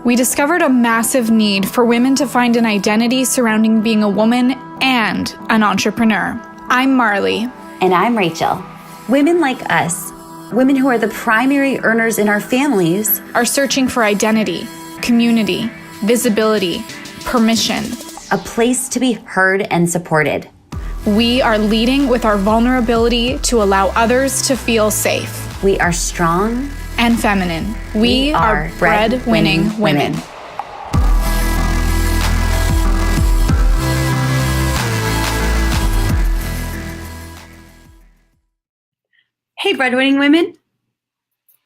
we discovered a massive need for women to find an identity surrounding being a woman and an entrepreneur. I'm Marley. And I'm Rachel. Women like us, women who are the primary earners in our families, are searching for identity, community, visibility, permission. A place to be heard and supported. We are leading with our vulnerability to allow others to feel safe. We are strong and feminine. We are bread-winning women. Hey, breadwinning women.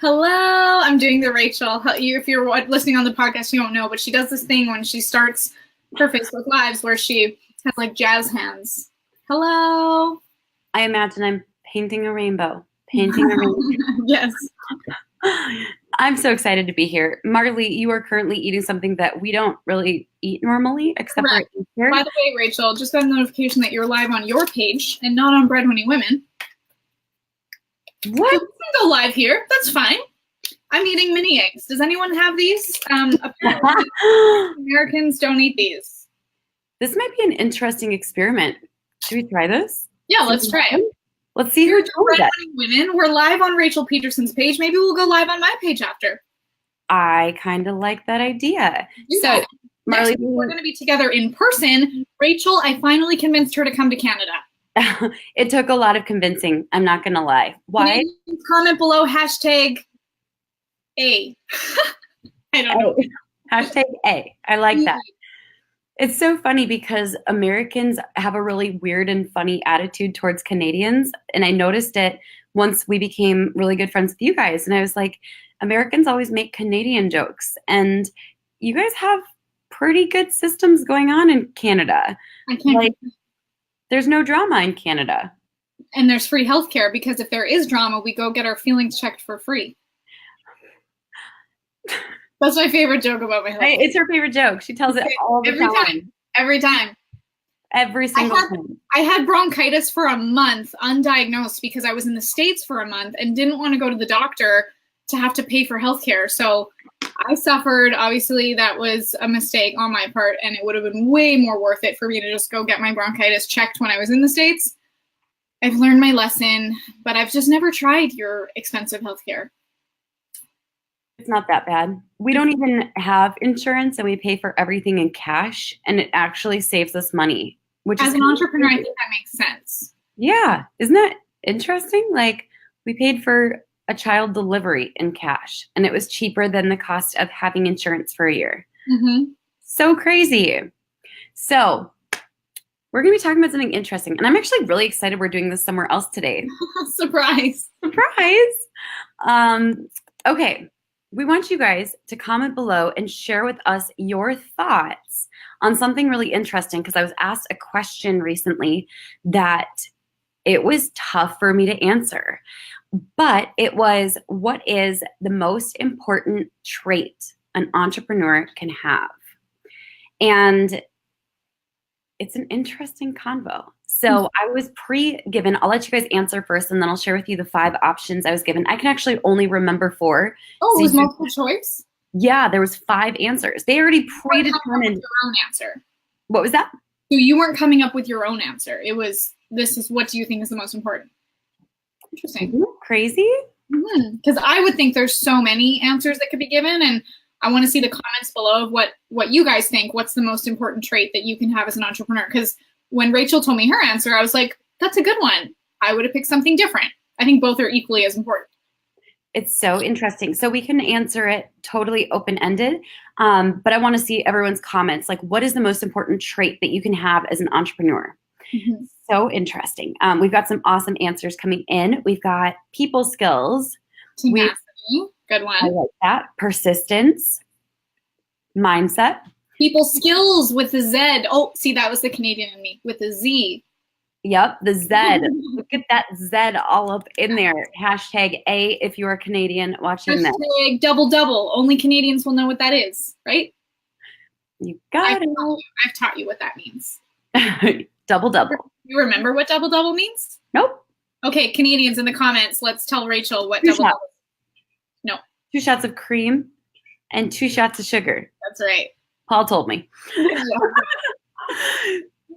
Hello, I'm doing the Rachel. If you're listening on the podcast, you don't know, but she does this thing when she starts her Facebook Lives where she has like jazz hands. Hello. I imagine I'm painting a rainbow. Yes. I'm so excited to be here. Marley, you are currently eating something that we don't really eat normally, except Correct. for here. By the way, Rachel, just got a notification that you're live on your page and not on Breadwinning Women. What? You can go live here. That's fine. I'm eating mini eggs. Does anyone have these? Apparently, Americans don't eat these. This might be an interesting experiment. Should we try this? Yeah, let's try it. Let's see who told that. Women. We're live on Rachel Peterson's page. Maybe we'll go live on my page after. I kind of like that idea. So, Marley, we're going to be together in person. Rachel, I finally convinced her to come to Canada. It took a lot of convincing. I'm not going to lie. Why? Comment below hashtag A. I don't know. Hashtag A. I like that. It's so funny because Americans have a really weird and funny attitude towards Canadians. And I noticed it once we became really good friends with you guys. And I was like, Americans always make Canadian jokes. And you guys have pretty good systems going on in Canada. There's no drama in Canada. And there's free healthcare because if there is drama, we go get our feelings checked for free. That's my favorite joke about my husband. It's her favorite joke. She tells it all the time. Every time. Every single time. I had bronchitis for a month, undiagnosed, because I was in the States for a month and didn't want to go to the doctor to have to pay for healthcare. So I suffered. Obviously, that was a mistake on my part, and it would have been way more worth it for me to just go get my bronchitis checked when I was in the States. I've learned my lesson, but I've just never tried your expensive healthcare. It's not that bad. We don't even have insurance and we pay for everything in cash, and it actually saves us money. Which as an entrepreneur, I think that makes sense. Yeah. Isn't that interesting? Like, we paid for a child delivery in cash, and it was cheaper than the cost of having insurance for a year. Mm-hmm. So crazy. So we're going to be talking about something interesting, and I'm actually really excited we're doing this somewhere else today. Surprise. Okay. We want you guys to comment below and share with us your thoughts on something really interesting, because I was asked a question recently that it was tough for me to answer. But it was, what is the most important trait an entrepreneur can have? And it's an interesting convo. So I was pre-given, I'll let you guys answer first, and then I'll share with you the 5 options I was given. I can actually only remember 4. Oh, it was multiple choice? Yeah, there was 5 answers. They already predetermined your own answer. What was that? So you weren't coming up with your own answer. It was, this is what do you think is the most important? Interesting. Isn't that crazy? Because I would think there's so many answers that could be given, and I want to see the comments below of what you guys think. What's the most important trait that you can have as an entrepreneur? Because when Rachel told me her answer, I was like, that's a good one. I would have picked something different. I think both are equally as important. It's so interesting. So we can answer it totally open-ended, but I want to see everyone's comments. Like, what is the most important trait that you can have as an entrepreneur? Mm-hmm. So interesting. We've got some awesome answers coming in. We've got people skills. Tenacity, good one. I like that. Persistence. Mindset. People skills with the Z. Oh, see, that was the Canadian in me with the Z. Yep, the Z. Look at that Z all up in there. Hashtag A if you are Canadian watching this. Hashtag double double. Only Canadians will know what that is, right? You got it. I've taught you what that means. Double double. You remember what double double means? Nope. Okay, Canadians in the comments, let's tell Rachel what double double. No. 2 shots of cream and 2 shots of sugar. That's right. Paul told me.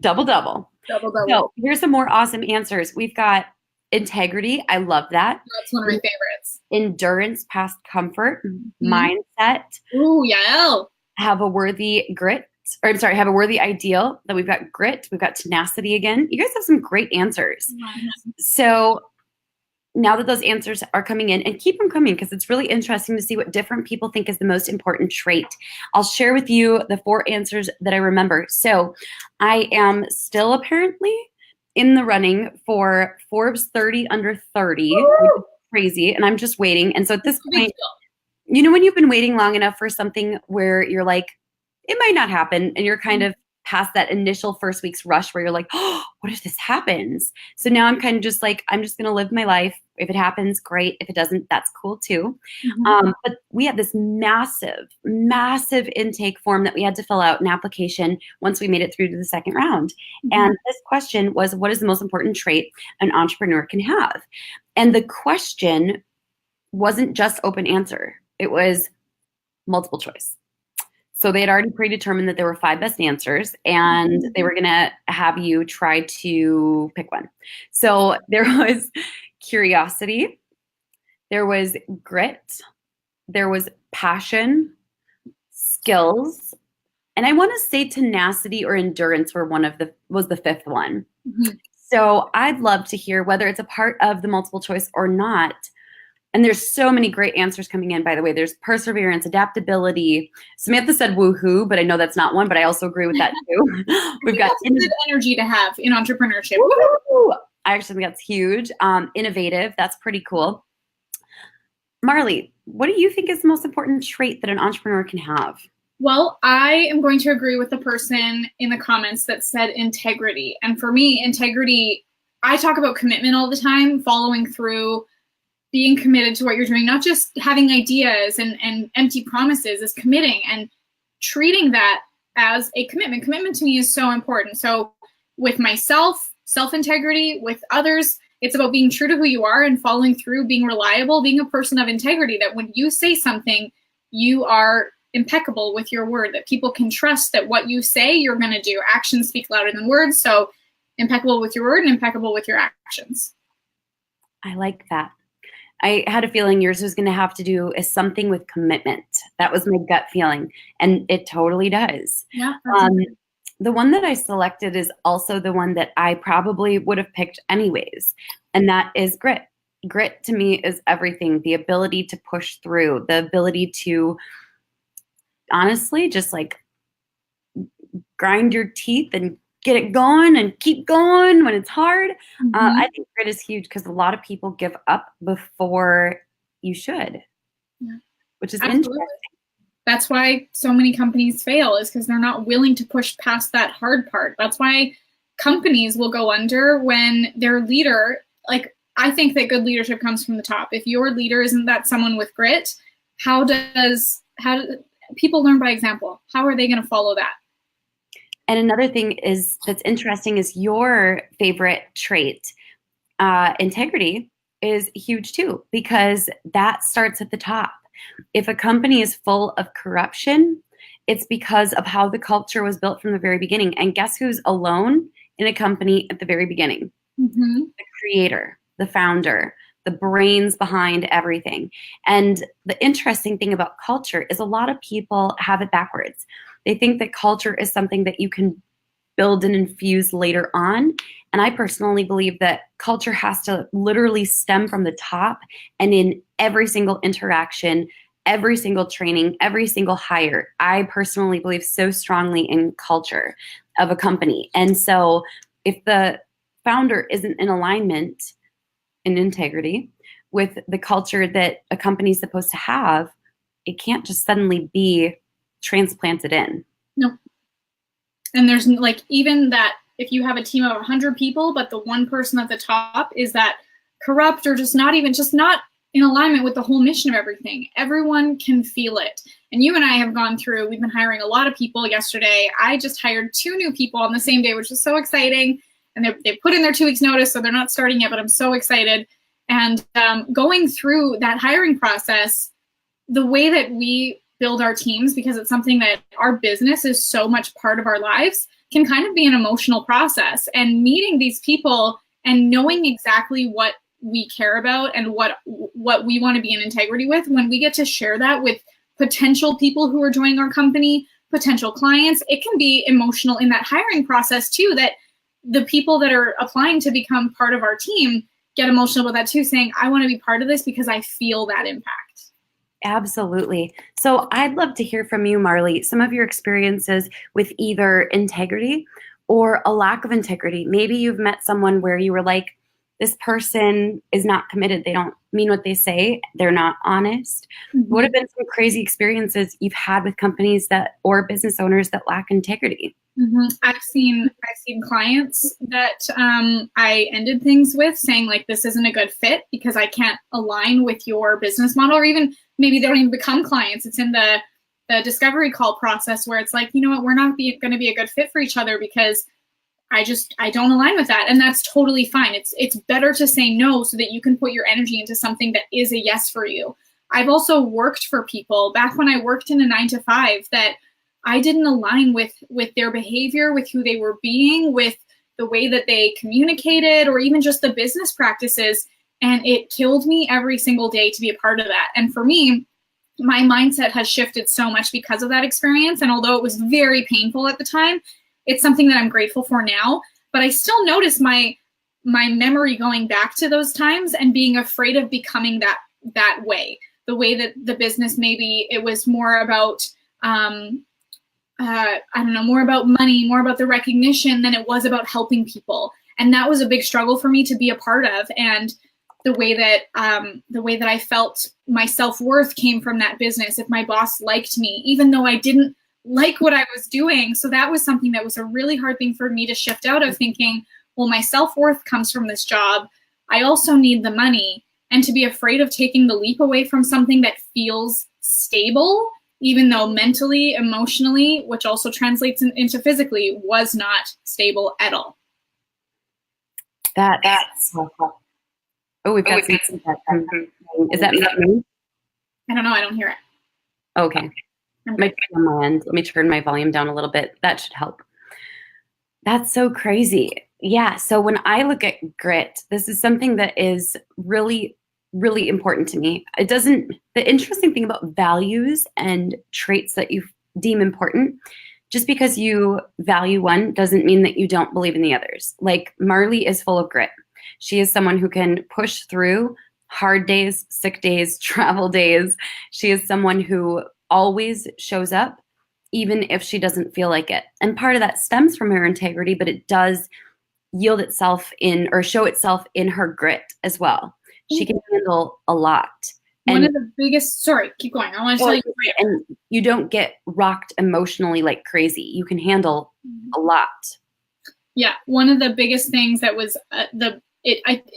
Double, double. Double, double. So here's some more awesome answers. We've got integrity. I love that. That's one of my favorites. Endurance past comfort. Mindset. Ooh, yeah. Have a worthy have a worthy ideal. That we've got grit. We've got tenacity again. You guys have some great answers. So now that those answers are coming in, and keep them coming because it's really interesting to see what different people think is the most important trait. I'll share with you the 4 answers that I remember. So I am still apparently in the running for Forbes 30 under 30, which is crazy, and I'm just waiting. And so at this point, you know, when you've been waiting long enough for something where you're like, it might not happen, and you're kind of past that initial first week's rush where you're like, oh, what if this happens? So now I'm kind of just like, I'm just going to live my life. If it happens, great. If it doesn't, that's cool too. But we had this massive, massive intake form that we had to fill out, an application, once we made it through to the second round. And this question was, what is the most important trait an entrepreneur can have? And the question wasn't just open answer. It was multiple choice. So they had already predetermined that there were 5 best answers, and they were going to have you try to pick one. So there was curiosity, there was grit, there was passion, skills, and I want to say tenacity or endurance was the 5th one. So I'd love to hear whether it's a part of the multiple choice or not. And there's so many great answers coming in, by the way. There's perseverance, adaptability. Samantha said woohoo, but I know that's not one, but I also agree with that too. We've got good energy to have in entrepreneurship. Woo-hoo! I actually think that's huge. Innovative, that's pretty cool. Marley, what do you think is the most important trait that an entrepreneur can have? Well, I am going to agree with the person in the comments that said integrity. And for me, integrity, I talk about commitment all the time, following through, being committed to what you're doing, not just having ideas and empty promises, is committing and treating that as a commitment. Commitment to me is so important. So with myself, self-integrity, with others, it's about being true to who you are and following through, being reliable, being a person of integrity, that when you say something, you are impeccable with your word, that people can trust that what you say, you're going to do. Actions speak louder than words. So impeccable with your word and impeccable with your actions. I like that. I had a feeling yours was going to have to do is something with commitment. That was my gut feeling, and it totally does. Yeah. The one that I selected is also the one that I probably would have picked anyways, and that is grit. Grit to me is everything. The ability to push through, the ability to honestly just like grind your teeth and get it going and keep going when it's hard. I think grit is huge because a lot of people give up before you should, which is interesting. That's why so many companies fail, is because they're not willing to push past that hard part. That's why companies will go under when their leader, like, I think that good leadership comes from the top. If your leader isn't that someone with grit, how do people learn by example? How are they going to follow that? And another thing that's interesting is your favorite trait, integrity, is huge too, because that starts at the top. If a company is full of corruption, it's because of how the culture was built from the very beginning. And guess who's alone in a company at the very beginning? The creator, the founder, the brains behind everything. And the interesting thing about culture is a lot of people have it backwards. They think that culture is something that you can build and infuse later on. And I personally believe that culture has to literally stem from the top, and in every single interaction, every single training, every single hire. I personally believe so strongly in culture of a company. And so if the founder isn't in alignment and integrity with the culture that a company is supposed to have, it can't just suddenly be transplanted in. No. And there's like, even that, if you have a team of 100 people, but the one person at the top is that corrupt or just not in alignment with the whole mission of everything, everyone can feel it. And you and I have gone through, we've been hiring a lot of people. Yesterday, I just hired 2 new people on the same day, which is so exciting. And they put in their 2 weeks notice, so they're not starting yet, but I'm so excited. And going through that hiring process, the way that we build our teams, because it's something that our business is so much part of our lives, can kind of be an emotional process. And meeting these people and knowing exactly what we care about and what we want to be in integrity with, when we get to share that with potential people who are joining our company, potential clients, it can be emotional in that hiring process too, that the people that are applying to become part of our team get emotional about that too, saying, I want to be part of this because I feel that impact. Absolutely. So I'd love to hear from you, Marley, some of your experiences with either integrity or a lack of integrity. Maybe you've met someone where you were like, this person is not committed. They don't mean what they say. They're not honest. Mm-hmm. What have been some crazy experiences you've had with companies or business owners that lack integrity? Mm-hmm. I've seen clients that I ended things with saying like, this isn't a good fit because I can't align with your business model, or even maybe they don't even become clients. It's in the discovery call process where it's like, you know what, we're not going to be a good fit for each other because I don't align with that. And that's totally fine. It's better to say no so that you can put your energy into something that is a yes for you. I've also worked for people back when I worked in a 9-to-5 that I didn't align with their behavior, with who they were being, with the way that they communicated, or even just the business practices. And it killed me every single day to be a part of that. And for me, my mindset has shifted so much because of that experience. And although it was very painful at the time, it's something that I'm grateful for now. But I still notice my memory going back to those times and being afraid of becoming that way. The way that the business, maybe it was more about, I don't know, more about money, more about the recognition than it was about helping people. And that was a big struggle for me to be a part of. And the way that I felt my self-worth came from that business. If my boss liked me, even though I didn't like what I was doing. So that was something that was a really hard thing for me to shift out of, thinking, well, my self-worth comes from this job. I also need the money. And to be afraid of taking the leap away from something that feels stable, even though mentally, emotionally, which also translates into physically, was not stable at all. That's so cool. Oh, we've got some feedback. Is that me? I don't know. I don't hear it. Okay. Might be on my end. Let me turn my volume down a little bit. That should help. That's so crazy. Yeah. So when I look at grit, this is something that is really, really important to me. The interesting thing about values and traits that you deem important, just because you value one doesn't mean that you don't believe in the others. Like Marley is full of grit. She is someone who can push through hard days, sick days, travel days. She is someone who always shows up, even if she doesn't feel like it. And part of that stems from her integrity, but it does yield itself show itself in her grit as well. She can handle a lot. One of the biggest, sorry, keep going. I want to tell you. And you don't get rocked emotionally like crazy. You can handle a lot. Yeah. One of the biggest things that was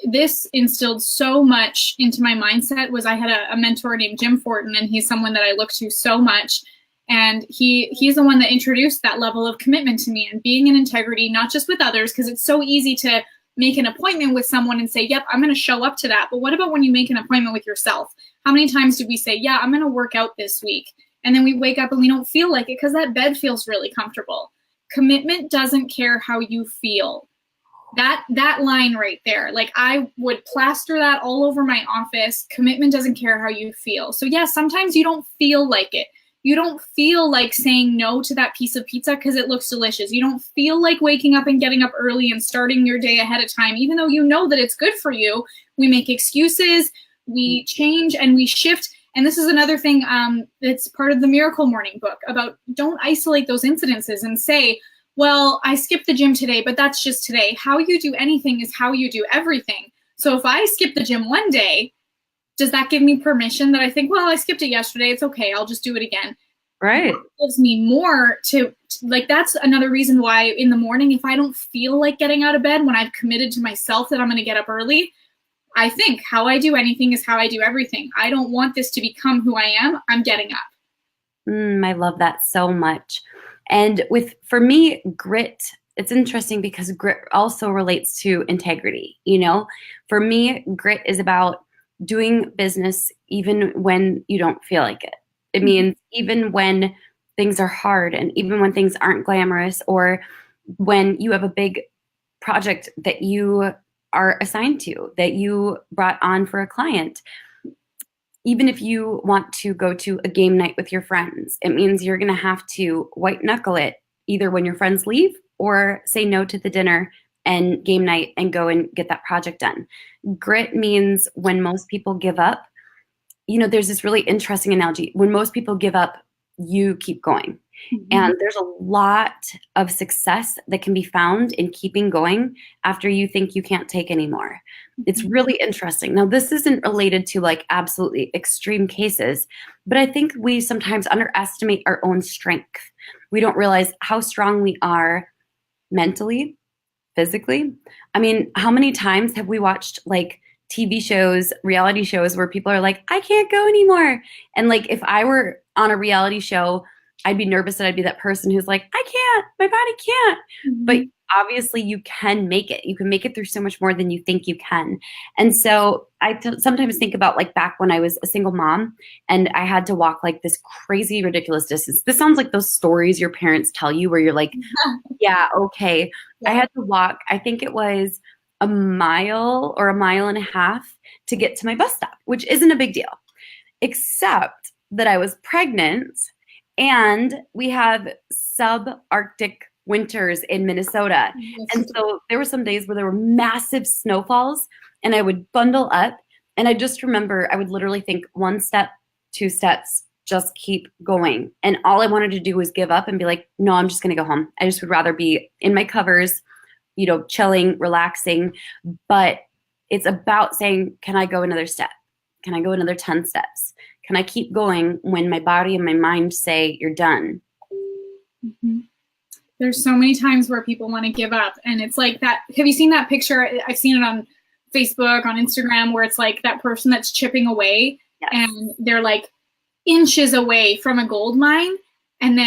this instilled so much into my mindset was I had a mentor named Jim Fortin, and he's someone that I look to so much. And he's the one that introduced that level of commitment to me and being in integrity, not just with others, because it's so easy to make an appointment with someone and say, yep, I'm going to show up to that. But what about when you make an appointment with yourself? How many times do we say, yeah, I'm going to work out this week? And then we wake up and we don't feel like it because that bed feels really comfortable. Commitment doesn't care how you feel. That line right there, like I would plaster that all over my office. Commitment doesn't care how you feel. So yeah, sometimes you don't feel like it. You don't feel like saying no to that piece of pizza because it looks delicious. You don't feel like waking up and getting up early and starting your day ahead of time, even though you know that it's good for you. We make excuses, we change, and we shift. And this is another thing that's part of the Miracle Morning book about don't isolate those incidences and say, well, I skipped the gym today, but that's just today. How you do anything is how you do everything. So if I skip the gym one day, does that give me permission that I think, well, I skipped it yesterday, it's okay, I'll just do it again? Right. It gives me more to like, that's another reason why in the morning, if I don't feel like getting out of bed, when I've committed to myself that I'm going to get up early, I think how I do anything is how I do everything. I don't want this to become who I am. I'm getting up. I love that so much. And for me, grit, it's interesting because grit also relates to integrity. You know, for me, grit is about doing business even when you don't feel like it. It means even when things are hard and even when things aren't glamorous, or when you have a big project that you are assigned to, that you brought on for a client. Even if you want to go to a game night with your friends, it means you're going to have to white knuckle it either when your friends leave or say no to the dinner and game night and go and get that project done. Grit means when most people give up, there's this really interesting analogy. When most people give up, you keep going. And there's a lot of success that can be found in keeping going after you think you can't take anymore. It's really interesting. Now, this isn't related to like absolutely extreme cases, but I think we sometimes underestimate our own strength. We don't realize how strong we are mentally, physically. I mean, how many times have we watched like TV shows, reality shows where people are like, I can't go anymore. And like, if I were on a reality show, I'd be nervous that I'd be that person who's like, I can't, my body can't. But obviously you can make it. You can make it through so much more than you think you can. And so I sometimes think about like back when I was a single mom and I had to walk like this crazy, ridiculous distance. This sounds like those stories your parents tell you where you're like, yeah, okay. I had to walk, I think it was a mile or a mile and a half to get to my bus stop, which isn't a big deal, except that I was pregnant. And we have subarctic winters in Minnesota. And so there were some days where there were massive snowfalls and I would bundle up. And I just remember I would literally think 1 step, 2 steps, just keep going. And all I wanted to do was give up and be like, no, I'm just going to go home. I just would rather be in my covers, chilling, relaxing. But it's about saying, can I go another step? Can I go another 10 steps? Can I keep going when my body and my mind say you're done? There's so many times where people want to give up. And it's like that. Have you seen that picture? I've seen it on Facebook, on Instagram, where it's like that person that's chipping away and they're like inches away from a gold mine and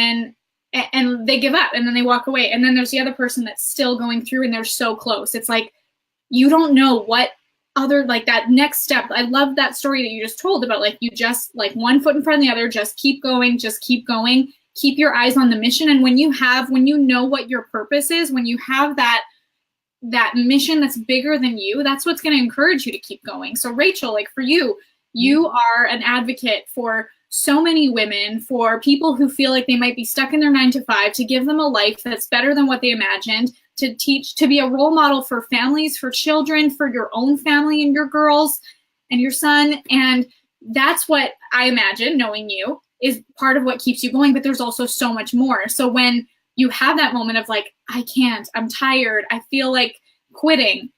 they give up and then they walk away. And then there's the other person that's still going through and they're so close. It's like, you don't know what other, like that next step. I love that story that you just told about, like, you just like 1 foot in front of the other, just keep going, keep your eyes on the mission. And when you know what your purpose is, when you have that mission that's bigger than you, that's what's going to encourage you to keep going. So Rachel, like for you, you are an advocate for so many women, for people who feel like they might be stuck in their 9-to-5, to give them a life that's better than what they imagined, to teach, to be a role model for families, for children, for your own family and your girls and your son. And that's what I imagine, knowing you, is part of what keeps you going. But there's also so much more. So when you have that moment of like, I can't, I'm tired, I feel like quitting,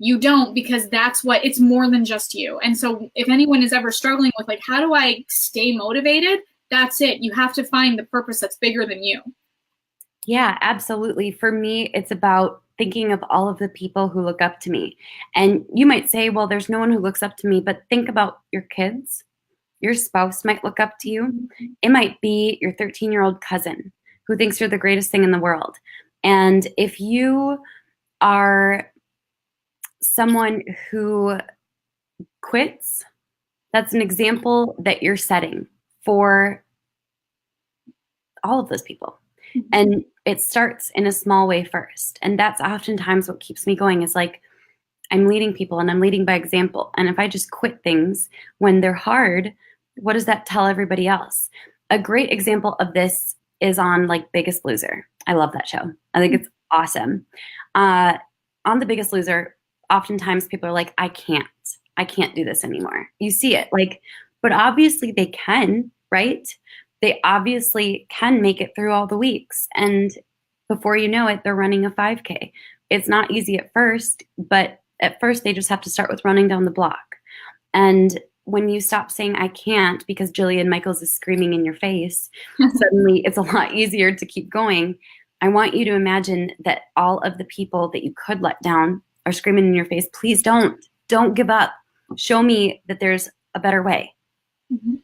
you don't, because it's more than just you. And so if anyone is ever struggling with like, how do I stay motivated? That's it. You have to find the purpose that's bigger than you. Yeah, absolutely. For me, it's about thinking of all of the people who look up to me. And you might say, well, there's no one who looks up to me, but think about your kids. Your spouse might look up to you. It might be your 13-year-old cousin who thinks you're the greatest thing in the world. And if you are someone who quits, that's an example that you're setting for all of those people. And it starts in a small way first. And that's oftentimes what keeps me going, is like, I'm leading people and I'm leading by example. And if I just quit things when they're hard, what does that tell everybody else? A great example of this is on like Biggest Loser. I love that show. I think it's awesome. On The Biggest Loser, oftentimes people are like, I can't do this anymore. You see it like, but obviously they can, right? They obviously can make it through all the weeks. And before you know it, they're running a 5K. It's not easy at first, but at first they just have to start with running down the block. And when you stop saying I can't because Jillian Michaels is screaming in your face, suddenly it's a lot easier to keep going. I want you to imagine that all of the people that you could let down are screaming in your face. Please don't give up. Show me that there's a better way. Mm-hmm.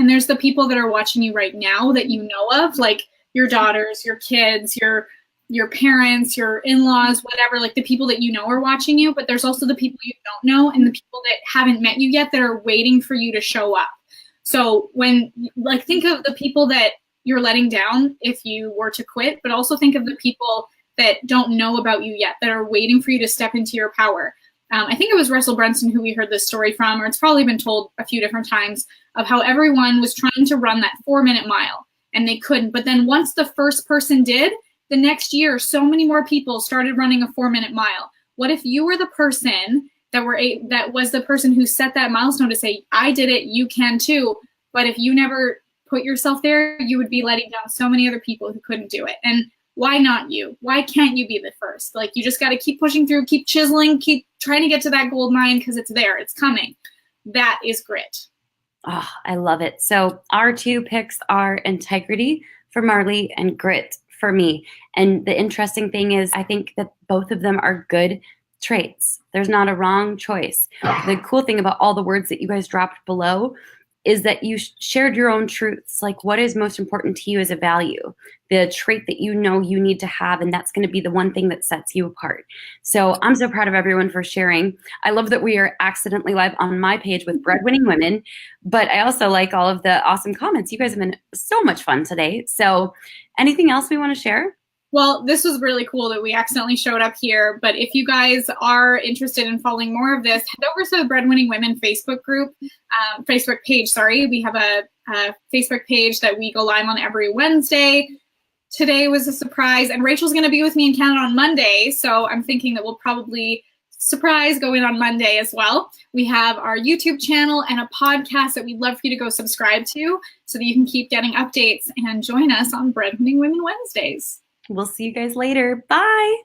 And there's the people that are watching you right now that you know of, like your daughters, your kids, your parents, your in-laws, whatever, like the people that you know are watching you. But there's also the people you don't know and the people that haven't met you yet that are waiting for you to show up. So when, like, think of the people that you're letting down if you were to quit, but also think of the people that don't know about you yet, that are waiting for you to step into your power. I think it was Russell Brunson who we heard this story from, or it's probably been told a few different times, of how everyone was trying to run that 4-minute mile and they couldn't. But then once the first person did, the next year, so many more people started running a 4-minute mile. What if you were the person that was the person who set that milestone to say, I did it, you can too. But if you never put yourself there, you would be letting down so many other people who couldn't do it. And why not you? Why can't you be the first? Like, you just got to keep pushing through, keep chiseling, keep trying to get to that gold mine, because it's there, it's coming. That is grit. Oh, I love it. So our 2 picks are integrity for Marley and grit for me. And the interesting thing is, I think that both of them are good traits. There's not a wrong choice. The cool thing about all the words that you guys dropped below is that you shared your own truths. Like, what is most important to you as a value, the trait that you know you need to have, and that's going to be the one thing that sets you apart. So I'm so proud of everyone for sharing. I love that we are accidentally live on my page with Breadwinning Women, but I also like all of the awesome comments. You guys have been so much fun today. So anything else we want to share? Well, this was really cool that we accidentally showed up here. But if you guys are interested in following more of this, head over to the Breadwinning Women Facebook page. We have a Facebook page that we go live on every Wednesday. Today was a surprise, and Rachel's going to be with me in Canada on Monday. So I'm thinking that we'll probably go in on Monday as well. We have our YouTube channel and a podcast that we'd love for you to go subscribe to so that you can keep getting updates and join us on Breadwinning Women Wednesdays. We'll see you guys later. Bye.